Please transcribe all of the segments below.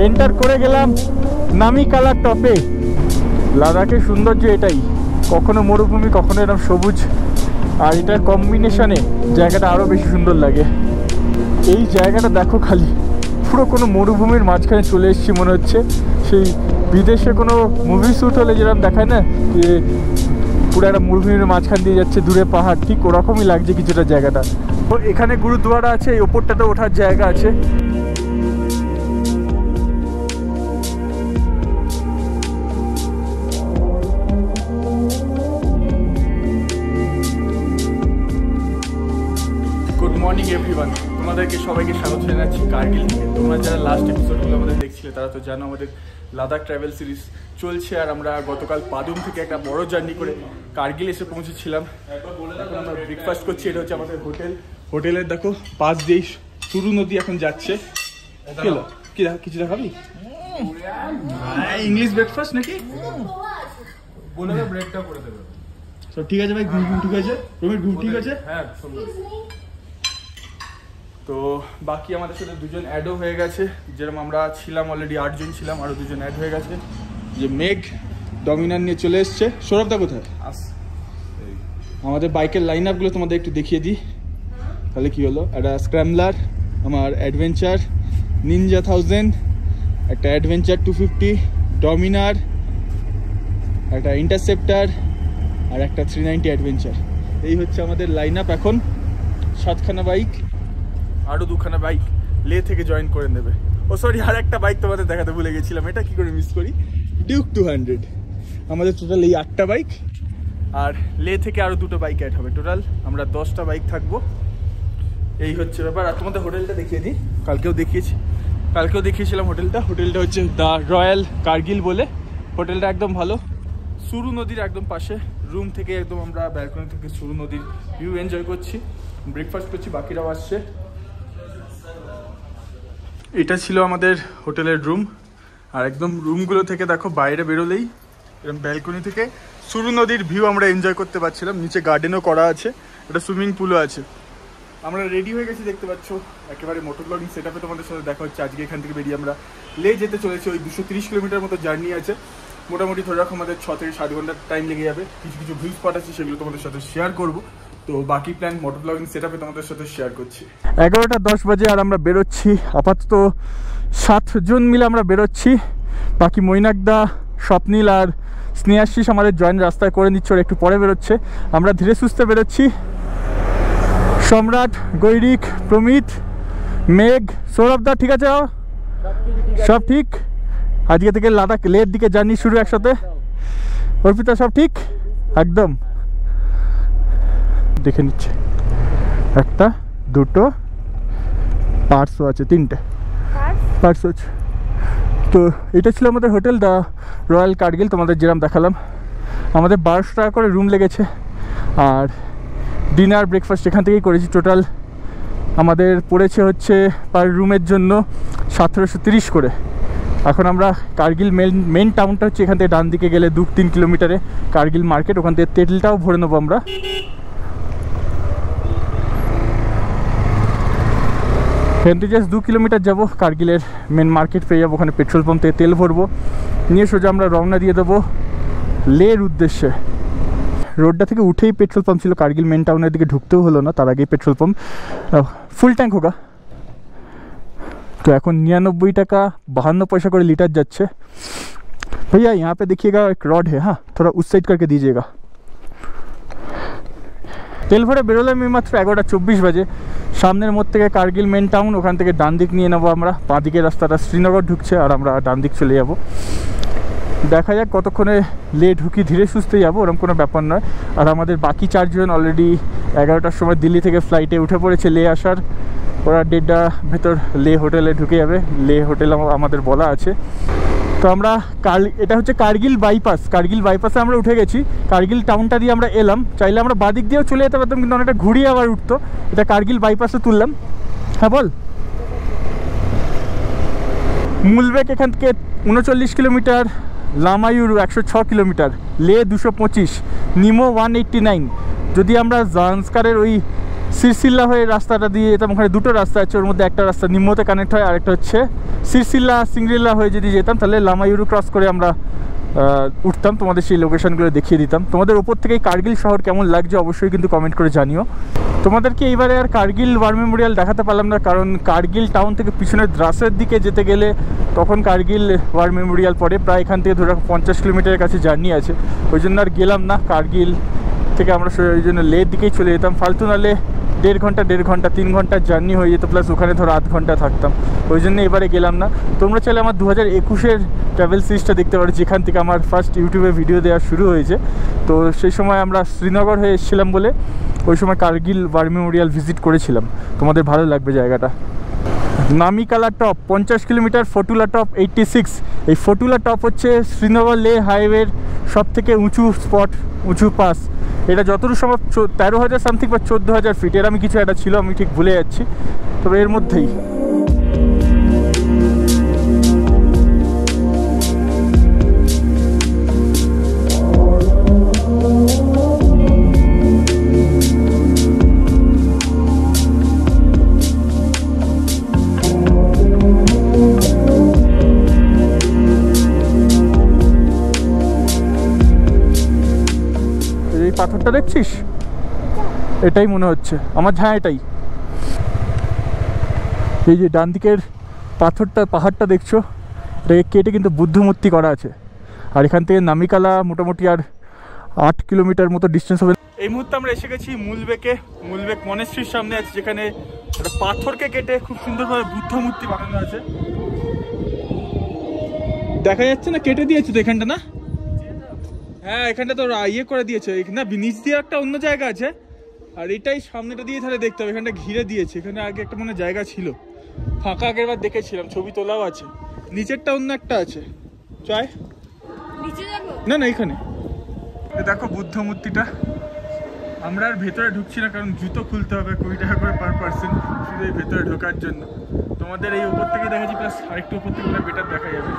Enter করে গেলাম নামিকালা টপে। লাদাখের সৌন্দর্য এটাই, কখনো মরুভূমি কখনো এরকম সবুজ, আর এটার কম্বিনেশনে জায়গাটা আরও বেশি সুন্দর লাগে। এই জায়গাটা দেখো খালি, পুরো কোনো মরুভূমির মাঝখানে চলে এসেছি মনে হচ্ছে। সেই বিদেশে কোনো মুভি শ্যুট হলে যেরকম দেখায় না, যে পুরো একটা মরুভূমির মাঝখান দিয়ে যাচ্ছে, দূরে পাহাড়, ঠিক ওরকমই লাগছে কিছুটা জায়গাটা। তো এখানে গুরুদুয়ারা আছে, এই ওপরটাতে ওঠার জায়গা আছে। গুড মর্নিং এভরিওয়ান, তোমাদেরকে সবাইকে স্বাগত জানাচ্ছি কার্গিল থেকে। তোমরা যারা লাস্ট এপিসোডগুলো আমাদের দেখছিলে তারা তো জানো আমাদের লাদাখ ট্রাভেল সিরিজ চলছে, আর আমরা গতকাল পাদুম থেকে একটা বড় জার্নি করে কার্গিল এসে পৌঁছেছিলাম। এখন আমরা ব্রেকফাস্ট করছি, এটা হচ্ছে আমাদের হোটেল। হোটেলের দেখো পাশ দিয়েই সুরু নদী এখন যাচ্ছে। কি কিছুটা খাবি? ইংলিশ ব্রেকফাস্ট নাকি? বলে ব্রেকটা করে দেবে। সব ঠিক আছে ভাই, ঘুম ঠিক আছে? রুমের ঘুম ঠিক আছে? হ্যাঁ। তো বাকি আমাদের সাথে দুজন অ্যাডও হয়ে গেছে, যেরকম আমরা ছিলাম অলরেডি 8 জন ছিলাম, আরও দুজন অ্যাড হয়ে গেছে। যে মেঘ ডমিনার নিয়ে চলে এসছে। সৌরভদা কোথায়? আমাদের বাইকের লাইন আপগুলো তোমাদের একটু দেখিয়ে দিই, তাহলে কি হলো। একটা স্ক্র্যামলার, আমার অ্যাডভেঞ্চার নিনজা 1000, একটা অ্যাডভেঞ্চার 250, ডমিনার, একটা ইন্টারসেপ্টার, আর একটা 390 অ্যাডভেঞ্চার। এই হচ্ছে আমাদের লাইন আপ এখন। 7খানা বাইক, আরও 2খানা বাইক লে থেকে জয়েন করে নেবে। ও সরি, আর একটা বাইক তোমাদের দেখাতে ভুলে গেছিলাম, এটা কি করে মিস করি, ডিউক 200। আমাদের টোটাল এই 8টা বাইক, আর লে থেকে আরও 2টো বাইক অ্যাড হবে। টোটাল আমরা 10টা বাইক থাকবো। এই হচ্ছে ব্যাপার। আর তোমাদের হোটেলটা দেখিয়ে দিই, কালকেও দেখিয়েছিলাম হোটেলটা। হোটেলটা হচ্ছে দ্য রয়্যাল কার্গিল বলে। হোটেলটা একদম ভালো, সুরু নদীর একদম পাশে। রুম থেকে একদম আমরা ব্যালকনি থেকে সুরু নদীর ভিউ এনজয় করছি, ব্রেকফাস্ট করছি, বাকিরাও আসছে। এটা ছিল আমাদের হোটেলের রুম, আর একদম রুমগুলো থেকে দেখো বাইরে বেরোলেই এরকম ব্যালকনি থেকে সুরু নদীর ভিউ আমরা এনজয় করতে পারছিলাম। নিচে গার্ডেনও করা আছে, একটা সুইমিং পুলও আছে। আমরা রেডি হয়ে গেছি, দেখতে পাচ্ছ একেবারে মোটর ব্লগিং সেট আপে তোমাদের সাথে দেখা হচ্ছে। আজকে এখান থেকে বেরিয়ে আমরা লে যেতে চলেছি। ওই 230 কিলোমিটার মতো জার্নি আছে মোটামুটি। ধরে রাখো আমাদের 6 থেকে 7 ঘন্টার টাইম লেগে যাবে। কিছু কিছু ভিউ স্পট আছে, সেগুলো তোমাদের সাথে শেয়ার করবো। তো বাকি প্ল্যান মোটর ব্লগিং সেট আপে তোমাদের সাথে শেয়ার করছি। 11টা 10 বাজে আর আমরা বেরোচ্ছি। আপাতত 7 জন মিলে আমরা বেরোচ্ছি। বাকি মৈনাকদা, স্বপ্নিল আর স্নেহাশিস আমাদের জয়েন রাস্তায় করে নিচ্ছে, ওরা একটু পরে বেরোচ্ছে। আমরা ধীরে সুস্থে বেরোচ্ছি। সম্রাট, গৈরিক, প্রমিত, মেঘ, সৌরভদা ঠিক আছে? সব ঠিক। আজকে থেকে লাদাখ লের দিকে জার্নি শুরু একসাথে। অর্পিতা সব ঠিক একদম? দেখে নিচ্ছে, 1টা 2টো পার্সও আছে, 3টে পার্সও আছে। তো এটা ছিল আমাদের হোটেল দ্য রয়্যাল কার্গিল। তোমাদের যেরকম দেখালাম, আমাদের 1200 টাকা করে রুম লেগেছে, আর ডিনার ব্রেকফাস্ট এখান থেকেই করেছি। টোটাল আমাদের পড়েছে হচ্ছে পার রুমের জন্য 1730 করে। এখন আমরা কার্গিল মেন টাউনটা হচ্ছে এখান থেকে ডান দিকে গেলে 2-3 কিলোমিটারে কার্গিল মার্কেট, ওখান থেকে তেলটাও ভরে নেবো আমরা। এখান থেকে জাস্ট 2 কিলোমিটার যাবো, কার্গিলের মেন মার্কেট পেয়ে যাবো। ওখানে পেট্রোল পাম্প থেকে তেল ভরবো, নিয়ে সোজা আমরা রওনা দিয়ে দেবো লের উদ্দেশ্যে। রোডটা থেকে উঠেই পেট্রোল পাম্প ছিল, কার্গিল মেন টাউনের দিকে ঢুকতেও হলো না, তার আগেই পেট্রোল পাম্প। ফুল ট্যাঙ্ক হোগা। तो এখন 99 টাকা 52 पैसा করে লিটার যাচ্ছে। भैया यहाँ पे देखिएगा एक रॉड है, हाँ थोड़ा उस साइड करके दीजिएगा। তেল ভরে বেরোলাম মাত্র 11টা 24 বাজে। সামনের মোড় থেকে কার্গিল মেন টাউন, ওখান থেকে ডান দিক নিয়ে নেবো আমরা। বাঁ দিকের রাস্তাটা শ্রীনগর ঢুকছে, আর আমরা ডান দিক চলে যাব। দেখা যাক কতক্ষণে লে ঢুকি, ধীরে সুস্থে যাবো, ওরকম কোনো ব্যাপার নয়। আর আমাদের বাকি 4 জন অলরেডি 11টার সময় দিল্লি থেকে ফ্লাইটে উঠে পড়েছে লে আসার। ওরা 1:30 ভেতর লে হোটেলে ঢুকে যাবে। লে হোটেল আমাদের বলা আছে। তো আমরা এটা হচ্ছে কার্গিল বাইপাস। কার্গিল বাইপাসে আমরা উঠে গেছি। কার্গিল টাউনটা দিয়ে আমরা এলাম, চাইলে আমরা বাদিক দিয়েও চলে যেতে পারতাম, কিন্তু অনেকটা ঘুরিয়ে আবার উঠতো। এটা কার্গিল বাইপাসে তুললাম। হ্যাঁ বল। মুলবেক এখান থেকে 39 কিলোমিটার, লামায়ুরু 106 কিলোমিটার, লে 225, নিমো 189। যদি আমরা জান্সকারের ওই সিরসিল্লা হয়ে রাস্তাটা দিয়ে যেতাম, ওখানে দুটো রাস্তা আছে, ওর মধ্যে একটা রাস্তা নিম্নতে কানেক্ট হয়, আরেকটা হচ্ছে সিরসিল্লা সিংরিল্লা হয়ে যদি যেতাম তাহলে লামাইউরু ক্রস করে আমরা উঠতাম, তোমাদের সেই লোকেশনগুলো দেখিয়ে দিতাম। তোমাদের ওপর থেকেই কার্গিল শহর কেমন লাগছে অবশ্যই কিন্তু কমেন্ট করে জানিও। তোমাদেরকে এইবারে আর কার্গিল ওয়ার মেমোরিয়াল দেখাতে পারলাম না, কারণ কার্গিল টাউন থেকে পিছনের দ্রাসের দিকে যেতে গেলে তখন কার্গিল ওয়ার মেমোরিয়াল পড়ে, প্রায় এখান থেকে ধরে 50 কিলোমিটারের কাছে জার্নি আছে, ওই জন্য আর গেলাম না। কার্গিল থেকে আমরা ওই জন্য লের দিকেই চলে যেতাম, ফালতু নালে 1.5 ঘন্টা 3 ঘন্টার জার্নি হয়ে যেত, প্লাস ওখানে ধরো আধ ঘন্টা থাকতাম, ওই জন্য এবারে গেলাম না। তোমরা চাইলে আমার 2021-এর ট্রাভেল সিরিজটা দেখতে পারো, যেখান থেকে আমার ফার্স্ট ইউটিউবে ভিডিও দেওয়া শুরু হয়েছে। তো সেই সময় আমরা শ্রীনগর হয়ে এসেছিলাম বলে ওই সময় কার্গিল ওয়ার মেমোরিয়াল ভিজিট করেছিলাম, তোমাদের ভালো লাগবে জায়গাটা। নামিকালা টপ 50 কিলোমিটার, ফটুলা টপ 86। এই ফটুলা টপ হচ্ছে শ্রীনগর লে হাইওয়ের সব থেকে উঁচু স্পট, উঁচু পাস। এটা যতটুকু সম্ভব 13,000 সামথিং বা 14,000 ফিট, এর আমি কিছু একটা ছিল, আমি ঠিক ভুলে যাচ্ছি, তবে এর মধ্যেই। পাথরটা দেখছিস, এটাই মনে হচ্ছে আমার, হ্যাঁ এটাই। এই যে ডান দিকের পাথরটা, পাহাড়টা দেখছো, এটাকে কেটে কিন্তু বুদ্ধ মূর্তি করা আছে। আর এখান থেকে নামিকালা মোটামুটি আর 8 কিলোমিটার মতো ডিস্টেন্স হবে। এই মুহূর্তে আমরা এসে গেছি মুলবেকে, মুলবেক মনেস্ট্রির সামনে আছে, যেখানে একটা পাথরকে কেটে খুব সুন্দরভাবে বুদ্ধ মূর্তি বানানো আছে। দেখা যাচ্ছে না, কেটে দিয়েছে তো এখানটা, না? হ্যাঁ, এখানটা তো ইয়ে করে দিয়েছে, না নিচ দিয়ে একটা অন্য জায়গা আছে, আর এটাই সামনেটা দিয়ে তাহলে দেখতে হবে। এখানটা ঘিরে দিয়েছে, এখানে আগে একটা মনে জায়গা ছিল ফাঁকা, আগের বার দেখেছিলাম, ছবি তোলাও আছে। নিচেরটা অন্য একটা আছে, চাই না না এখানে দেখো বুদ্ধ মূর্তিটা। আমরা আর ভেতরে ঢুকছি না, কারণ জুতো খুলতে হবে 20 টাকা করে পার পার্সন শুধু এই ভেতরে ঢোকার জন্য। তোমাদের এই উপর থেকে দেখাচ্ছি, প্লাস আরেকটু উপর থেকে বেটার দেখা যাবে।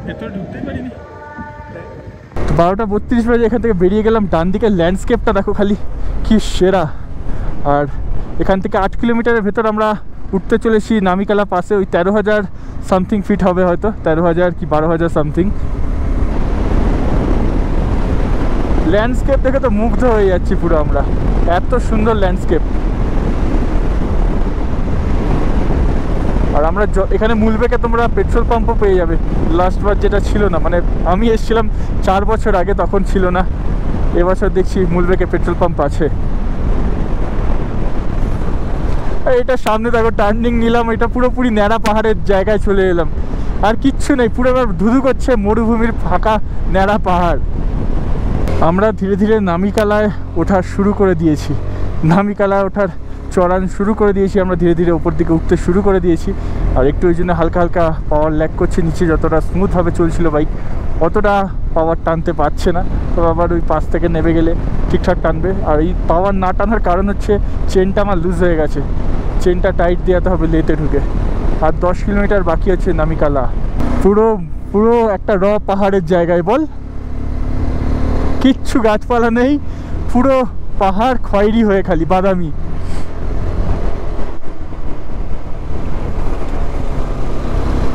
ভেতরে ঢুকতেই পারিনি। 12:32 বাজে এখান থেকে বেরিয়ে গেলাম। ডান দিকের ল্যান্ডস্কেপটা দেখো খালি কি সেরা। আর এখান থেকে 8 কিলোমিটারের ভেতর আমরা উঠতে চলেছি নামিকালা পাশে, ওই 13,000 সামথিং ফিট হবে হয়তো, 13,000 কি 12,000 সামথিং। ল্যান্ডস্কেপ দেখে তো মুগ্ধ হয়ে যাচ্ছি পুরো আমরা, এত সুন্দর ল্যান্ডস্কেপ। আর আমরা এখানে মুলবেকে তোমরা পেট্রোল পাম্পও পেয়ে যাবে, লাস্টবার যেটা ছিল না, মানে আমি এসেছিলাম 4 বছর আগে, তখন ছিল না। এবছর দেখছি মুলবেকে পেট্রোল পাম্প আছে। এটা সামনে দেখো টার্নিং নিলাম, এটা পুরোপুরি ন্যাড়া পাহাড়ের জায়গায় চলে এলাম, আর কিচ্ছু নেই, পুরো এবার ধুধু করছে মরুভূমির ফাঁকা ন্যাড়া পাহাড়। আমরা ধীরে ধীরে নামিকালায় ওঠা শুরু করে দিয়েছি, নামিকালায় ওঠার চড়ান শুরু করে দিয়েছি আমরা, ধীরে ধীরে উপর দিকে উঠতে শুরু করে দিয়েছি। আর একটু ওই জন্য হালকা হালকা পাওয়ার ল্যাগ করছে, নিচে যতটা স্মুথভাবে চলছিল বাইক অতটা পাওয়ার টানতে পারছে না, তো আবার ওই পাশ থেকে নেমে গেলে ঠিকঠাক টানবে। আর এই পাওয়ার না টানার কারণ হচ্ছে চেনটা আমার লুজ হয়ে গেছে, চেনটা টাইট দেওয়াতে হবে লেতে ঢুকে। আর 10 কিলোমিটার বাকি আছে নামিকালা। পুরো পুরো একটা র পাহাড়ের জায়গায়, বল কিচ্ছু গাছপালা নেই, পুরো পাহাড় খয়েরি হয়ে খালি বাদামি।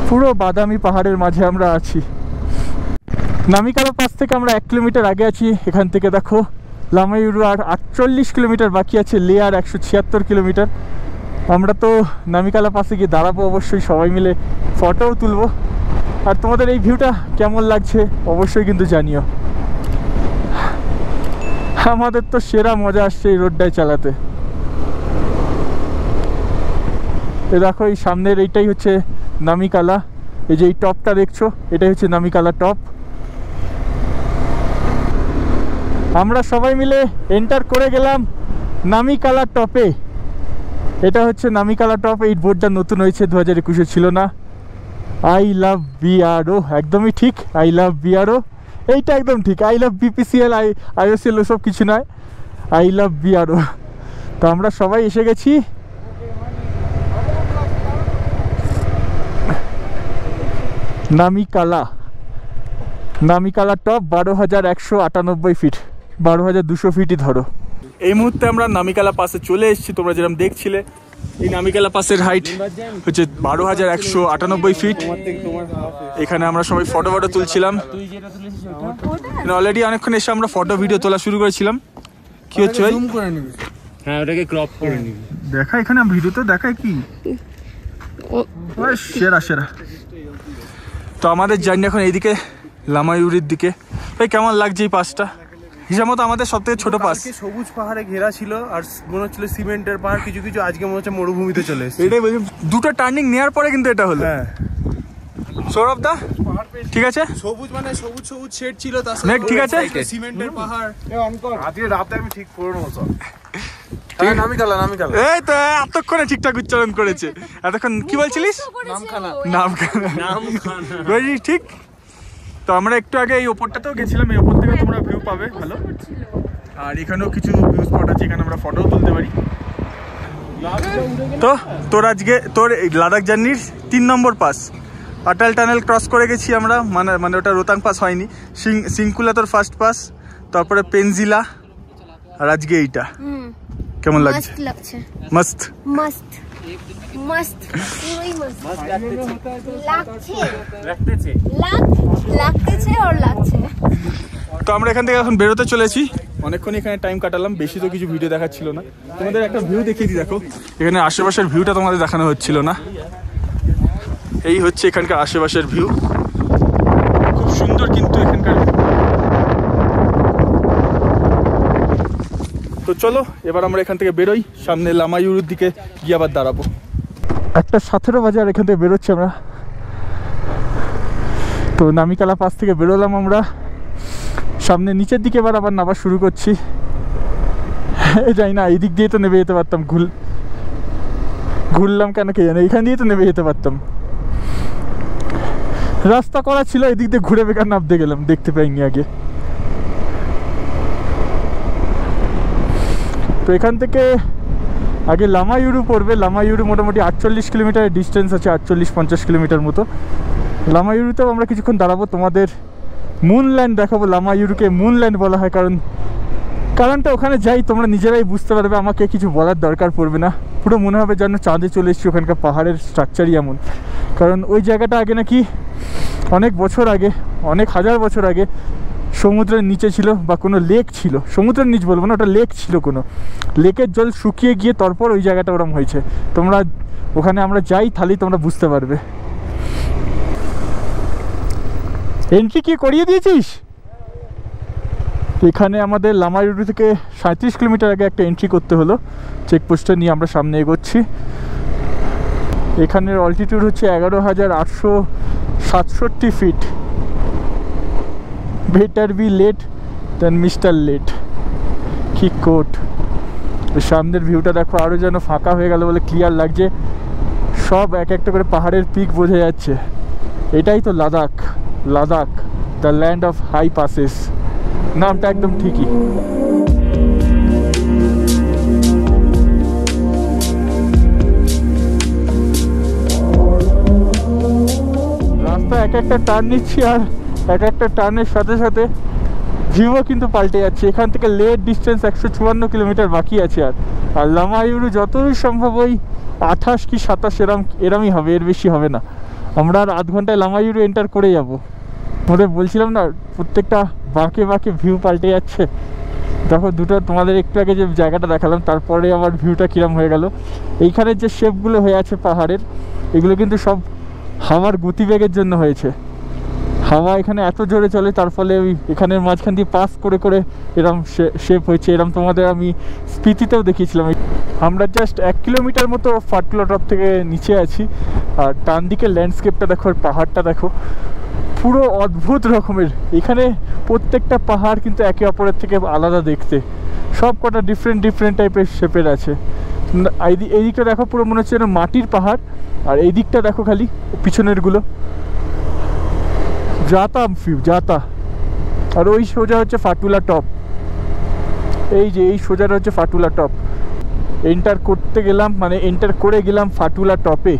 পুরো বাদামি পাহাড়ের মাঝে আমরা আছি। নামিকালা পাস থেকে আমরা 1 কিলোমিটার আগে আছি। এখান থেকে দেখো লামাইউরু আর 48 কিলোমিটার বাকি আছে, লে আর 176 কিলোমিটার। আমরা তো নামিকালা পাসে গিয়ে দাঁড়াবো অবশ্যই, সবাই মিলে ফটোও তুলবো। আর তোমাদের এই ভিউটা কেমন লাগছে অবশ্যই কিন্তু জানিও। আমাদের তো সেরা মজা আসছে এই রোডটায় চালাতে। এ দেখো এই সামনের এইটাই হচ্ছে নামিকালা, এই যে এই টপটা দেখছো এটাই হচ্ছে নামিকালা টপ। আমরা সবাই মিলে এন্টার করে গেলাম নামিকালা টপে। এটা হচ্ছে নামিকালা টপ, এই বোর্ডটা নতুন হয়েছে, 2021-এ ছিল না। আই লাভ বিআরও, একদমই ঠিক, আই লাভ বিআরও, এইটা একদম ঠিক। আই লাভ বিপিসিএল, আইওসিএল ওসব কিছু নয়, আই লাভ বিআরও। তো আমরা সবাই এসে গেছি নামিকালা, নামিকালা টপ 12,198 ফিট। 12,200 ফিটই ধরো। এই মুহূর্তে আমরা নামিকালা পাসে চলে এসেছি। তোমরা যেরকম দেখছিলে এই নামিকালা পাসের হাইট হচ্ছে 12,198 ফিট। এখানে আমরা সবাই ফটো তুলছিলাম। অলরেডি অনেকক্ষণ এসে আমরা ফটো ভিডিও তোলা শুরু করেছিলাম। কি হচ্ছে ভাই? হ্যাঁ, ওটাকে ক্রপ করে নিবি। দেখা এখানে ভিডিওতে দেখায় কি সেরা সেরা। তো আমাদের জার্নি এখন এইদিকে লামাইউরির দিকে। ভাই কেমন লাগছে এই পাসটা? হিসাব মতো আমাদের সব থেকে ছোট পাস। সবুজ পাহাড়ে ঘেরা ছিল আর মনে হচ্ছিল সিমেন্টের পাহাড়, কিছু কিছু আজকে মনে হচ্ছে মরুভূমিতে চলে এসেছে। এটাই বলছি, দুটো টার্নিং নেওয়ার পরে কিন্তু এটা হলো। হ্যাঁ সৌরভ দা ঠিক আছে, সবুজ মানে সবুজ সবুজ শেড ছিল, তার সাথে ঠিক আছে সিমেন্টের পাহাড়। আজকে রাতে আমি ঠিক করে নেবো সব। নামিকালা নামিকালা, এই তো এতক্ষণে ঠিকঠাক উচ্চারণ করেছে। এতক্ষণ কি বলছিলিস? নামখানা নামখানা নামখানা ঠিক। তো আমরা একটু আগে এই ওপরটাতেও গেছিলাম। এই ওপর থেকে তোমরা ভিউ পাবে ভালো। আর এখানেও কিছু ভিউ স্পট আছে, এখানে আমরা ফটোও তুলতে পারি। তো তোর আজকে তোর লাদাখ জার্নির 3 নম্বর পাস। আটাল টানেল ক্রস করে গেছি আমরা, মানে ওটা রোতাং পাস হয়নি। সিংকুলা তোর ফার্স্ট পাস, তারপরে পেনজিলা, আর আজকে এইটা। কেমন লাগছে? মস্ত मस्त मस्त পুরোই মস্ত লাগছে আর লাগছে। তো আমরা এখান থেকে এখন বেরোতে চলেছি। অনেকক্ষণ এখানে টাইম কাটালাম, বেশি তো কিছু ভিডিও দেখাচ্ছিল না। তোমাদের একটা ভিউ দেখিয়ে দিই, দেখো এখানে আশেপাশের ভিউটা তোমাদের দেখানো হচ্ছিল না। এই হচ্ছে এখানকার আশেপাশের ভিউ, খুব সুন্দর কিন্তু এখানকার। তো চলো এবার আমরা এখান থেকে বেরোই, সামনে লামাইউরির দিকে গিয়ে আবার দাঁড়াবো। 1:17 বাজে আর এখান থেকে বেরোচ্ছি আমরা। তো নামিকালা পাস থেকে বেরোলাম আমরা, সামনে নিচের দিকে এবার আবার নামা শুরু করছি। যাই না, এই দিক দিয়ে তো নেমে যেতে পারতাম, ঘুরলাম কেন কে জানে, এখান দিয়ে তো নেমে যেতে পারতাম। রাস্তা করা ছিল, এদিক দিয়ে ঘুরে বেকার নামতে গেলাম, দেখতে পাইনি আগে। তো এখান থেকে আগে লামাইউরু পড়বে। লামাইউরু মোটামুটি 48 কিলোমিটারের ডিস্টেন্স আছে, 48-50 কিলোমিটার মতো। লামাইউরুতেও আমরা কিছুক্ষণ দাঁড়াবো, তোমাদের মুনল্যান্ড দেখাবো। লামাইউরুকে মুনল্যান্ড বলা হয় কারণটা ওখানে যাই তোমরা নিজেরাই বুঝতে পারবে, আমাকে কিছু বলার দরকার পড়বে না। পুরো মনে হবে যেন চাঁদে চলে এসেছি। ওখানকার পাহাড়ের স্ট্রাকচারই এমন, কারণ ওই জায়গাটা আগে নাকি অনেক বছর আগে, অনেক হাজার বছর আগে সমুদ্রের নিচে ছিল, বা কোনো লেক ছিল। সমুদ্রের নিচ বলবো না, ওটা লেক ছিল। কোনো লেকের জল শুকিয়ে গিয়ে তারপর ওই জায়গাটা ওরম হয়েছে। তোমরা ওখানে আমরা যাই তাহলেই তোমরা বুঝতে পারবে। এন্ট্রি কি করিয়ে দিয়েছিস? এখানে আমাদের লামাইউরু থেকে 37 কিলোমিটার আগে একটা এন্ট্রি করতে হলো। চেকপোস্টটা নিয়ে আমরা সামনে এগোচ্ছি। এখানের অল্টিটিউড হচ্ছে 11,867 feet. Better be late than mister late. কি কোট! সামনের ভিউটা দেখো, আরও যেন ফাঁকা হয়ে গেল বলে ক্লিয়ার লাগছে। সব এক একটা করে পাহাড়ের পিক বোঝা যাচ্ছে। এটাই তো Ladakh, Ladakh the land of high passes. নামটা একদম ঠিকই। রাস্তা এক একটা টার্ন নিচ্ছি, আর এক একটা টার্নের সাথে সাথে ভিউও কিন্তু পাল্টে যাচ্ছে। এখান থেকে লেট ডিস্টেন্স 154 কিলোমিটার বাকি আছে। আর লামাইউরু যতই সম্ভব ওই 28 কি 27 এরমই হবে, এর বেশি হবে না। আমরা আর আধ ঘন্টায় লামাইউরু এন্টার করে যাবো। ওদের বলছিলাম না, প্রত্যেকটা বাঁকে বাঁকে ভিউ পাল্টে যাচ্ছে। দেখো দুটো তোমাদের একটু আগে যে জায়গাটা দেখালাম, তারপরে আমার ভিউটা কিরম হয়ে গেল। এইখানের যে শেপগুলো হয়ে আছে পাহাড়ের, এগুলো কিন্তু সব হাওয়ার গতিবেগের জন্য হয়েছে। হাওয়া এখানে এত জোরে চলে, তার ফলে ওই এখানের মাঝখান দিয়ে পাস করে করে এরম শেপ হয়েছে। এরম তোমাদের আমি স্পিতিতেও দেখিয়েছিলাম। আমরা জাস্ট 1 কিলোমিটার মতো ফাটুলা টপ থেকে নিচে আছি। আর ডান দিকে ল্যান্ডস্কেপটা দেখো, আর পাহাড়টা দেখো, পুরো অদ্ভুত রকমের। এখানে প্রত্যেকটা পাহাড় কিন্তু একে অপরের থেকে আলাদা দেখতে, সব কটা ডিফারেন্ট টাইপের শেপের আছে। এই দিকটা দেখো, পুরো মনে হচ্ছে যেন মাটির পাহাড়। আর এই দিকটা দেখো খালি পিছনেরগুলো জাতা। আর ওই সোজা হচ্ছে ফাটুলা টপ। এই যে এই সোজাটা হচ্ছে ফাটুলা টপ। এন্টার করে গেলাম ফাটুলা টপে।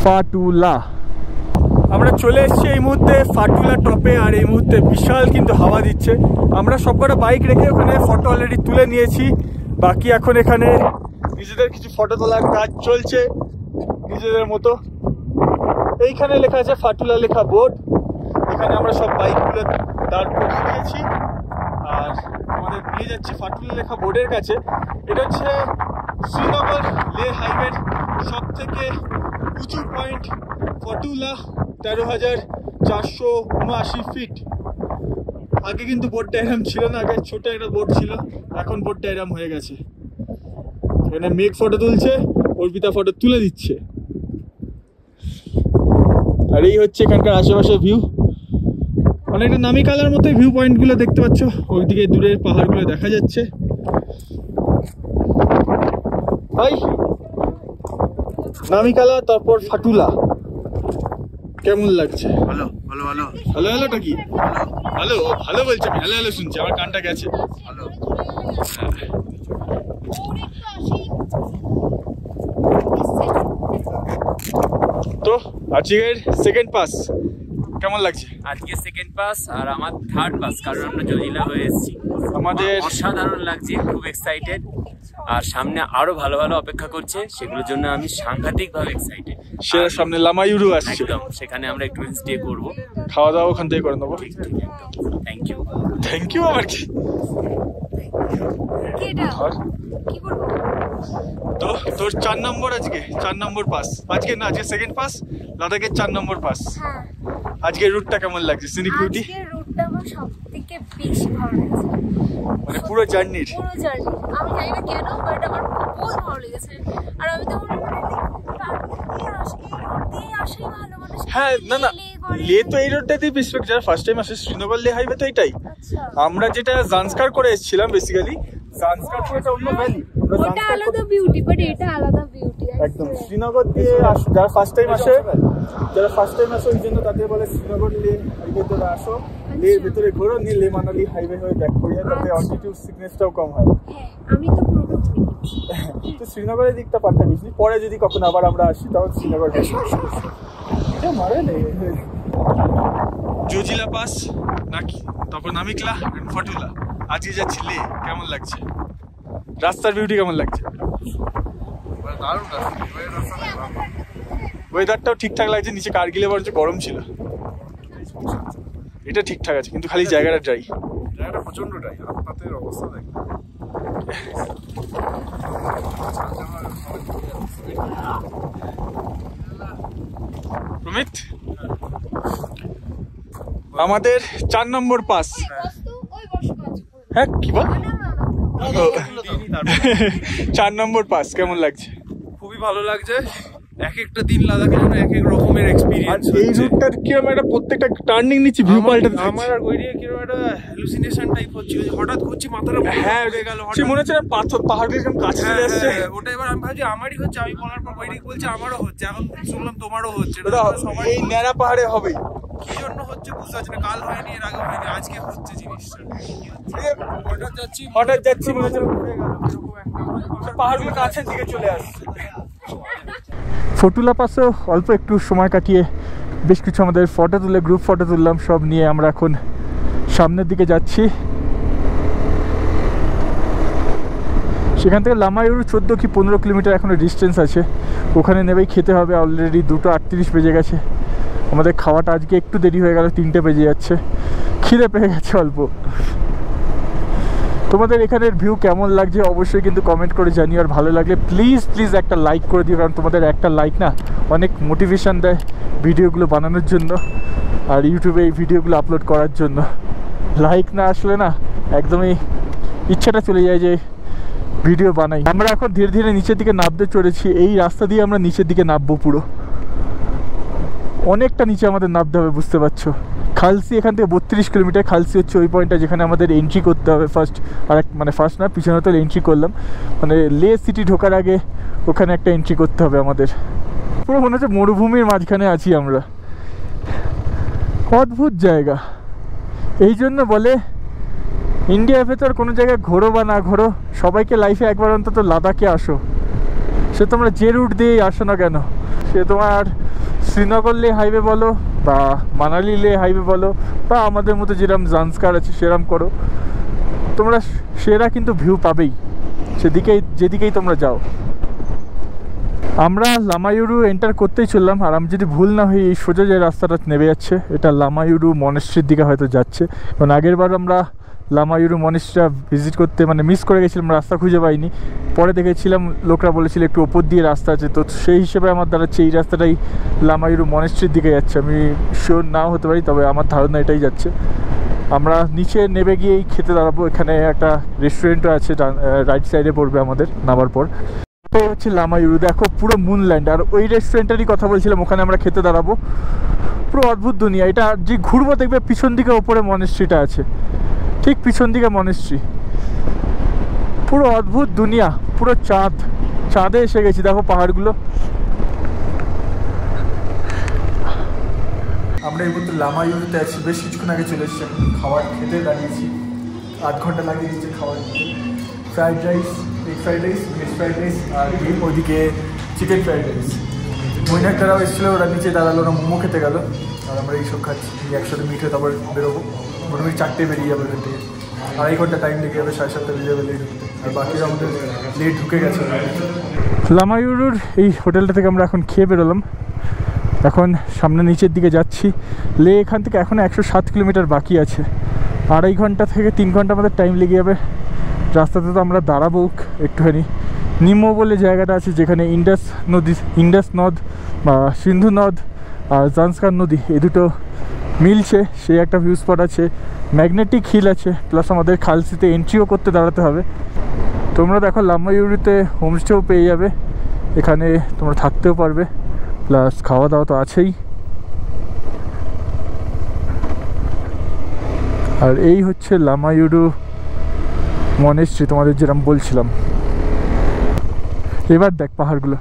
ফাটুলা আমরা চলে এসেছি এই মুহূর্তে ফাটুলা টপে, আর এই মুহূর্তে বিশাল কিন্তু হাওয়া দিচ্ছে। আমরা সবকটা বাইক রেখে ওখানে ফটো অলরেডি তুলে নিয়েছি, বাকি এখন এখানে নিজেদের কিছু ফটো তোলার কাজ চলছে নিজেদের মতো। এইখানে লেখা আছে ফাটুলা লেখা বোর্ড, এখানে আমরা সব বাইকগুলো দাঁড় করিয়ে দিয়েছি আর আমাদের নিয়ে যাচ্ছি ফাটুলা লেখা বোর্ডের কাছে। এটা হচ্ছে শ্রীনগর লে হাইওয়ের সব থেকে উঁচু পয়েন্ট ফাটুলা, 13,479 ফিট। আগে কিন্তু বোর্ডটা এরম ছিল না, আগে ছোট একটা বোর্ড ছিল, এখন বোর্ডটা এরম হয়ে গেছে। এখানে মেঘ ফটো তুলছে, অর্পিতা ফটো তুলে দিচ্ছে। আর এই হচ্ছে এখানকার আশেপাশে ভিউ, অনেকটা নামিকালার মতো ভিউ পয়েন্টগুলো দেখতে পাচ্ছ, ওইদিকে দূরের পাহাড়গুলো দেখা যাচ্ছে। ভাই নামিকালা তারপর ফাটুলা কেমন লাগছে? ভালো ভালো ভালো ভালো ভালোটা কি ভালো ভালো বলছে, আমি হ্যালো হ্যালো শুনছি, আমার কানটা গেছে। ভালো। তো আজকের সেকেন্ড পাস কেমন লাগছে? আজকে সেকেন্ড পাস আর আমার থার্ড পাস, কারণ আমরা জজিলা হয়ে এসেছি। আমাদের অসাধারণ লাগছে, খুব এক্সাইটেড, আর সামনে আরো ভালো ভালো অপেক্ষা করছে, সেগুলোর জন্য আমি সাংঘাতিক ভাবে এক্সাইটেড। সেটার সামনে লামায়ুরু আসছে, একদম সেখানে আমরা একটু স্টে করব, খাওয়া দাওয়া ওখান থেকে করে নেবো। Thank you. থ্যাংক ইউ আবার কি? তো তোর 4 নম্বর আজকে 4 নম্বর পাস, আজকে না আজকে সেকেন্ড পাস, লাদাখের 4 নম্বর পাস। আজকে রুটটা কেমন লাগছে? সিনিক বিউটি রুটটা আমার সবথেকে বেশি ভালো লেগেছে, মানে পুরো জার্নির পুরো জার্নি। আমি জানি না কেন, বাট আমার খুব ভালো লেগেছে। আর আমি তো হ্যাঁ না না, লে তো এই রোডটাতেই বেশিরভাগ যারা ফার্স্ট টাইম আসে, শ্রীনগর লে হাইওয়ে তো এটাই। আমরা যেটা জান্সকার করে এসেছিলাম বেসিক্যালি, জান্সকার তো এটা অন্য ভ্যালি, ওটা আলাদা বিউটি, বাট এটা আলাদা বিউটি একদম। শ্রীনগর দিয়ে যারা ফার্স্ট টাইম আসে, ওই জন্য তাদের বলে শ্রীনগর লে হাইওয়ে ধরে আসো, লে ভিতরে ঘোরো, নিয়ে লে মানালি হাইওয়ে হয়ে ব্যাক করে যায়, তাতে অল্টিটিউড সিকনেসটাও কম হয়। হ্যাঁ আমি তো পুরো তো শ্রীনগরের দিকটা পাল্টা গেছি, পরে যদি কখনো আবার আমরা আসি তাহলে শ্রীনগর এটা মারে নেই। জজিলা পাস নাকি, তারপর নামিকলা ফাটুলা, আজকে যাচ্ছি লে। কেমন লাগছে? রাস্তার বিউটি কেমন লাগছে? ওয়েদারটাও ঠিকঠাক লাগছে, নিচে কার্গিলে বরঞ্চ গরম ছিল, এটা ঠিকঠাক আছে, কিন্তু খালি জায়গাটা ড্রাই, জায়গাটা প্রচন্ড ড্রাই, হাতের অবস্থা দেখ। প্রমিত আমাদের 4 নম্বর পাস। হ্যাঁ কি বল, 4 নম্বর পাস কেমন লাগছে? খুবই ভালো লাগছে, এক একটা দিন লাদাখে যেন এক এক রকমের এক্সপেরিয়েন্স। এই রুটটার কিরকম একটা প্রত্যেকটা টার্নিং নিচ্ছি, ভিউ পাল্টাতে আমার আর ওইদিকে কিরকম একটা হ্যালুসিনেশন টাইপ হচ্ছিল, হঠাৎ করছি মাথাটা হ্যাঁ উঠে গেল, সে মনে হচ্ছে না পাথর পাহাড় এরকম কাছে চলে আসছে। ওটা এবার আমি ভাবছি আমারই হচ্ছে, আমি বলার পর ওইদিকে বলছে আমারও হচ্ছে, এখন শুনলাম তোমারও হচ্ছে। সবাই এই ন্যাড়া পাহাড়ে হবে, কি জন্য হচ্ছে বুঝতে পারছি না, কাল হয়নি, এর আগে হয়নি, আজকে হচ্ছে জিনিসটা। হঠাৎ যাচ্ছি মনে হচ্ছে পাহাড়গুলো কাছের দিকে চলে আসছে। ফটুলা পাসেও অল্প একটু সময় কাটিয়ে বেশ কিছু আমাদের ফটো তুলে গ্রুপ ফটো তুললাম, সব নিয়ে আমরা এখন সামনের দিকে যাচ্ছি। সেখান থেকে লামায়ুরু 14 কি 15 কিলোমিটার এখনো ডিস্টেন্স আছে, ওখানে নেবেই খেতে হবে। অলরেডি 2:38 বেজে গেছে, আমাদের খাওয়াটা আজকে একটু দেরি হয়ে গেল, 3টে বেজে যাচ্ছে, খিদে পেয়ে গেছে অল্প। তোমাদের এখানের ভিউ কেমন লাগছে অবশ্যই কিন্তু কমেন্ট করে জানিও, আর ভালো লাগলে প্লিজ একটা লাইক করে দিও, কারণ তোমাদের একটা লাইক না অনেক মোটিভেশন দেয় ভিডিওগুলো বানানোর জন্য আর ইউটিউবে এই ভিডিওগুলো আপলোড করার জন্য। লাইক না আসলে না একদমই ইচ্ছাটা চলে যায় যে ভিডিও বানাই। আমরা এখন ধীরে ধীরে নিচের দিকে নামতে চলেছি, এই রাস্তা দিয়ে আমরা নিচের দিকে নামবো, পুরো অনেকটা নিচে আমাদের নামতে হবে, বুঝতে পারছো। খালসি এখান থেকে 32 কিলোমিটার, খালসি হচ্ছে ওই পয়েন্টটা যেখানে আমাদের এন্ট্রি করতে হবে ফার্স্ট, আর মানে ফার্স্ট না পিছনে তো এন্ট্রি করলাম, মানে লে সিটি ঢোকার আগে ওখানে একটা এন্ট্রি করতে হবে আমাদের। পুরো মনে হচ্ছে মরুভূমির মাঝখানে আছি আমরা, অদ্ভুত জায়গা। এই জন্য বলে ইন্ডিয়ার ভেতর কোনো জায়গায় ঘোরো বা না ঘোরো, সবাইকে লাইফে একবার অন্তত লাদাখে আসো, সে তোমরা যে রুট দিয়েই আসো না কেন, সে তোমার শ্রীনগর লে হাইওয়ে বলো বা মানালি লে হাইওয়ে বলো বা আমাদের মতো যেরকম জান্সকার আছে সেরকম করো, তোমরা সেরা কিন্তু ভিউ পাবেই যেদিকেই তোমরা যাও। আমরা লামায়ুরু এন্টার করতেই চললাম, আর আমি যদি ভুল না হই এই সোজা যে রাস্তাটা নেমে যাচ্ছে এটা লামায়ুরু মনেস্ট্রির দিকে হয়তো যাচ্ছে। কারণ আগের বার আমরা লামায়ুরু মনেস্ট্রিটা ভিজিট করতে মিস করে গেছিলাম, রাস্তা খুঁজে পাইনি। পরে দেখেছিলাম লোকরা বলেছিল একটু ওপর দিয়ে রাস্তা আছে, তো সেই হিসেবে আমার দাঁড়াচ্ছে এই রাস্তাটাই লামায়ুরু মনেস্ট্রির দিকে যাচ্ছে। আমি শিওর নাও হতে পারি, তবে আমার ধারণা এটাই যাচ্ছে। আমরা নিচে নেমে গিয়েই খেতে দাঁড়াবো। এখানে একটা রেস্টুরেন্টও আছে, রাইট সাইডে পড়বে আমাদের নামার পর। এটাই হচ্ছে লামায়ুরু, দেখো পুরো মুনল্যান্ড। আর ওই রেস্টুরেন্টেরই কথা বলছিলাম, ওখানে আমরা খেতে দাঁড়াবো। পুরো অদ্ভুত দুনিয়া। এটা যে ঘুরবো দেখবে পিছন দিকে ওপরে মনেস্ট্রিটা আছে, ঠিক পিছন দিকে মনেস্ট্রি। পুরো অদ্ভুত দুনিয়া, পুরো চাঁদে এসে গেছি। দেখো পাহাড়গুলো। আমরা এই মুহূর্তে লামায়ুরুতে আছি, বেশ কিছুক্ষণ আগে চলে এসেছি। খাবার খেতে দাঁড়িয়েছি, 8 ঘন্টা লাগিয়ে দিচ্ছে খাবার খেতে। Fried rice, egg fried rice, veg fried rice, আর ওইদিকে চিকেন ফ্রাইড রাইস। মহিনাটারাও এসেছিলো, ওরা নিচে দাঁড়ালো, ওরা মোমো খেতে গেলো, আর আমরা এইসব খাচ্ছি। একসাথে মিট হয়ে তারপর বেরোবো। মোটামুটি 4টে বেরিয়ে যাবে ওখান থেকে। 2.5 ঘন্টা টাইম লেগে যাবে, 7:30 বেরিয়ে যাবে লেট ঢুকতে। আর বাকিরা আমাদের লেট ঢুকে গেছে। লামায়ুরুর এই হোটেলটা থেকে আমরা এখন খেয়ে বেরোলাম। এখন সামনে নিচের দিকে যাচ্ছি। লে এখান থেকে এখন 107 কিলোমিটার বাকি আছে। 2.5 ঘন্টা থেকে 3 ঘন্টা আমাদের টাইম লেগে যাবে। রাস্তাতে তো আমরা দাঁড়াবো একটুখানি। নিমো বলে জায়গাটা আছে, যেখানে ইন্ডাস নদ বা সিন্ধু নদ আর জান্সকার নদী এই দুটো মিলছে, সেই একটা ভিউ স্পট আছে। ম্যাগনেটিক হিল আছে, প্লাস আমাদের খালসিতে এন্ট্রিও করতে দাঁড়াতে হবে। তোমরা দেখো লামায়ুরুতে হোমস্টেও পেয়ে যাবে, এখানে তোমরা থাকতেও পারবে, প্লাস খাওয়া দাওয়া তো আছেই। আর এই হচ্ছে লামায়ুরু মনেস্ট্রি, তোমাদের যেরকম বলছিলাম। এবার দেখ পাহাড়গুলো,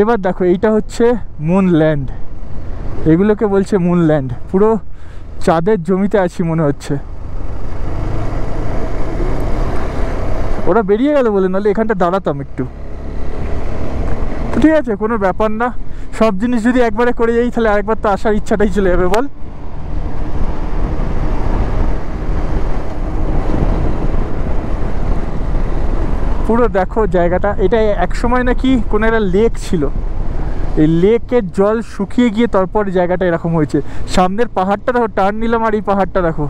এবার দেখো এইটা হচ্ছে মুনল্যান্ড। এগুলোকে বলছে মুনল্যান্ড। পুরো চাঁদের জমিতে আছি মনে হচ্ছে। ওরা বেরিয়ে গেল বলে, নাহলে এখানটা দাঁড়াতাম একটু। তো ঠিক আছে, কোনো ব্যাপার না। সব জিনিস যদি একবারে করে যাই তাহলে আরেকবার তো আসার ইচ্ছাটাই চলে যাবে, বল। পুরো দেখো জায়গাটা। এটা একসময় নাকি কোনো একটা লেক ছিল, এই লেকের জল শুকিয়ে গিয়ে তারপর জায়গাটা এরকম হয়েছে। সামনের পাহাড়টা দেখো, টার্ন নিলাম, আর এই পাহাড়টা দেখো